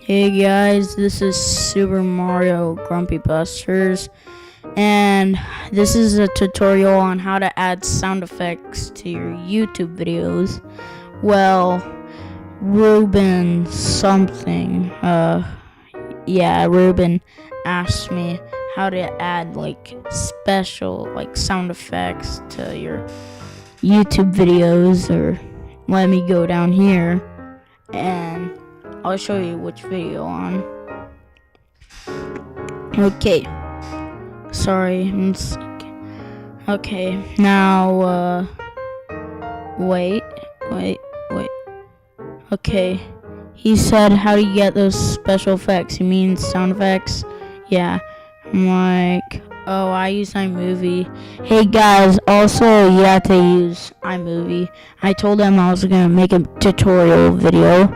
Hey guys, this is Super Mario Grumpy Busters, and this is a tutorial on how to add sound effects to your YouTube videos. Well, Ruben something, Ruben asked me how to add special sound effects to your YouTube videos, or let me go down here and I'll show you which video on. Okay. Sorry, I'm sick. Okay, now, wait. Okay. He said, how do you get those special effects? You mean sound effects? Yeah. I'm like, oh, I use iMovie. Hey guys, also you have to use iMovie. I told him I was gonna make a tutorial video,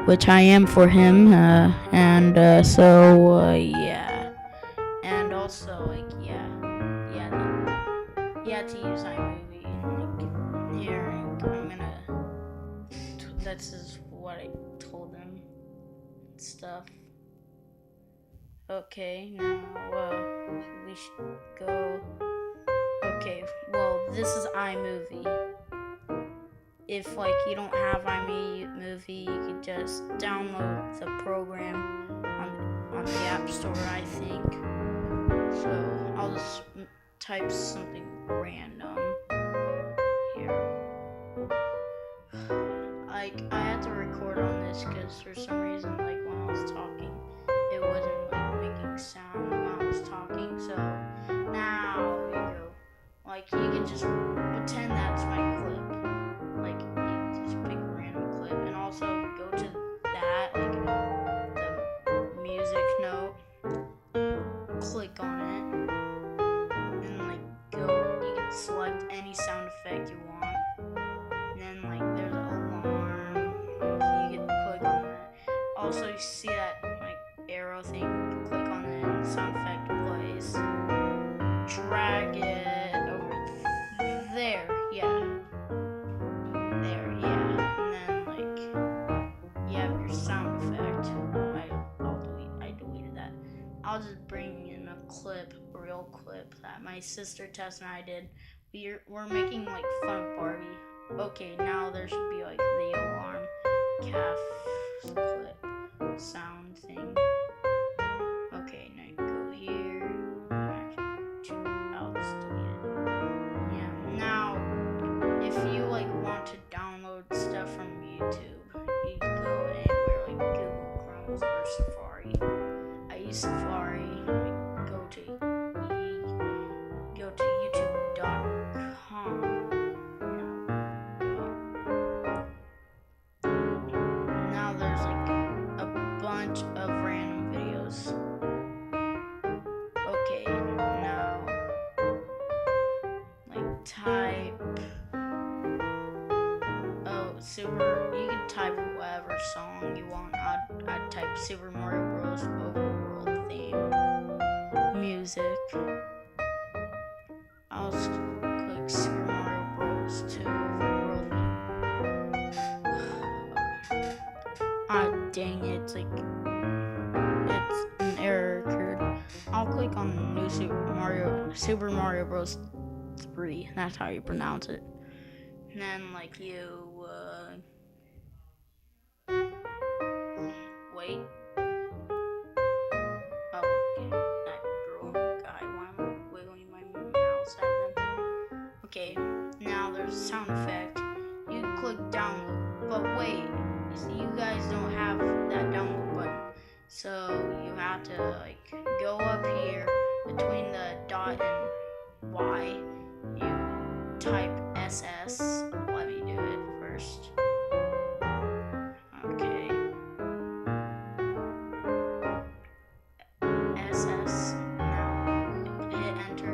which I am for him, yeah. And also, you have to use iMovie. Here, this is what I told him, stuff. Okay, now, we should go. Okay, well, this is iMovie. If you don't have iMovie, you can just download the program on the App Store, I think. So I'll just type something random here. I had to record on this because for some reason, when I was talking, it wasn't making sound when I was talking. So now you go. You can just pretend that's my clip. You just pick a random clip and also go to that, the music note, click on it, and go. You can select any sound effect you want. And then there's an alarm, so you can click on that. Also, you see that arrow thing, you can click on it and the sound effect plays. Drag it over there, yeah. Sound effect. I deleted that. I'll just bring in a real clip that my sister Tess and I did. We're making fun of Barbie. Okay, now there should be the alarm calf clip sound thing. Okay, now you go here. I'll just delete it. Yeah, now if you want to download stuff from YouTube, you can go anywhere Google Chrome or Safari. I use Safari. Go to youtube.com. Now there's a bunch of random videos. Okay, now type you can type whatever song you want. I'd type Super Mario Bros. Overworld theme music. I'll just click Super Mario Bros. 2 Overworld. Dang it! It's an error occurred. I'll click on new Super Mario Bros. 3. That's how you pronounce it. And then wait. Oh, okay. That girl guy. Why am I wiggling my mouse at them? Okay, now there's a sound effect. You click download, but wait, you guys don't have that download button. So you have to go up here between the dot and Y. You type SS. Let me do it first. Okay. SS. Now hit enter.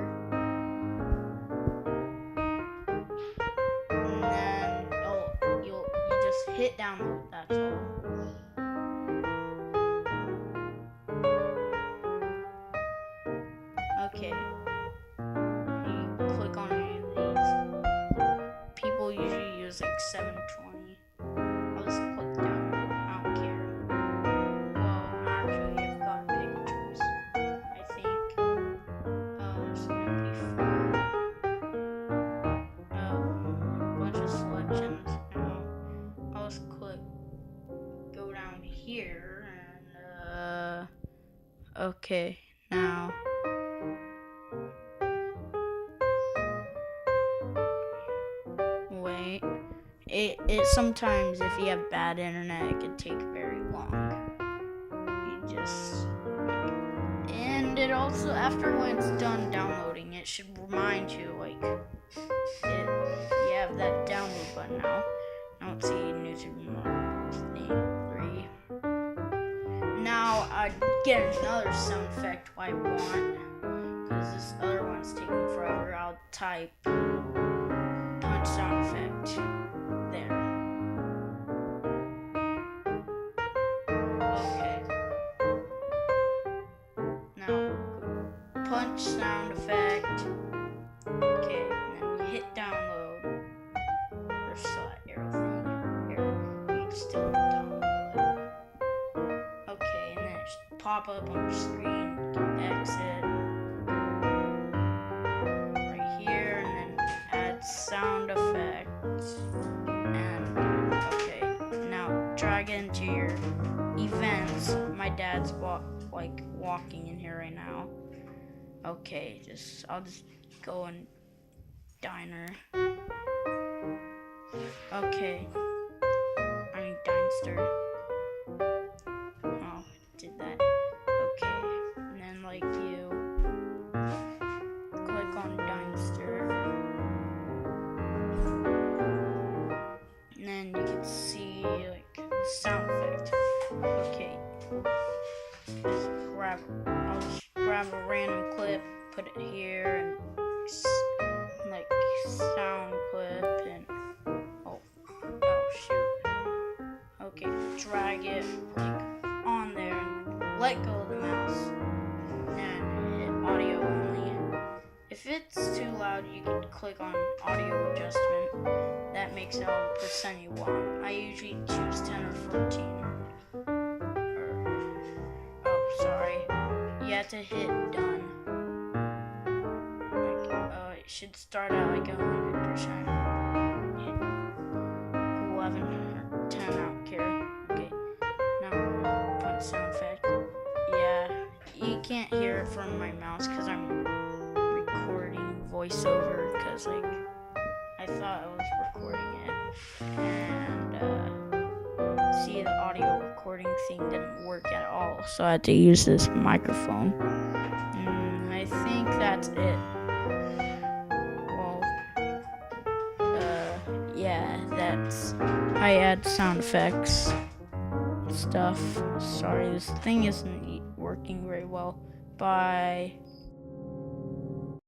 And then you just hit download. That's all. Okay. You click on any of these. People usually use 720. I'll just click down. I don't care. Well, here, and okay, now wait. It sometimes, if you have bad internet, it can take very long. You just, and it also, after when it's done downloading, it should remind you, like, you have that download button now. I don't see YouTube 3. Now I get another sound effect I want, because this other one's taking forever. I'll type punch sound effect. There. Okay. Now, punch sound effect. Okay, and then hit download. There's still that arrow thing. Here, you can still download it. Okay, and then it should pop up on your screen. You can exit. Right here, and then add sound effect. And, okay, now drag it into your events. My dad's walking in here right now. Okay, I'll just go in diner. Okay. I mean Dinester. Oh, did that. Okay. And then you click on Dinester. And then you can see the sound effect. Okay. I'll just grab a random clip, put it here, and sound clip, and oh shoot. Okay, drag it on there and let go of the mouse and hit audio only. If it's too loud, you can click on audio adjustment. That makes it all the percent you want. I usually choose 10 or 14. You have to hit done. It should start at 100%. Hit 11 or 10, I don't care. Okay, now punch sound effect. Yeah, you can't hear it from my mouse because I'm recording voiceover, because I thought I was recording it, and see, the audio recording thing didn't work at all, so I had to use this microphone. I think that's it. Well, yeah, I add sound effects stuff. Sorry, this thing isn't working very well. Bye.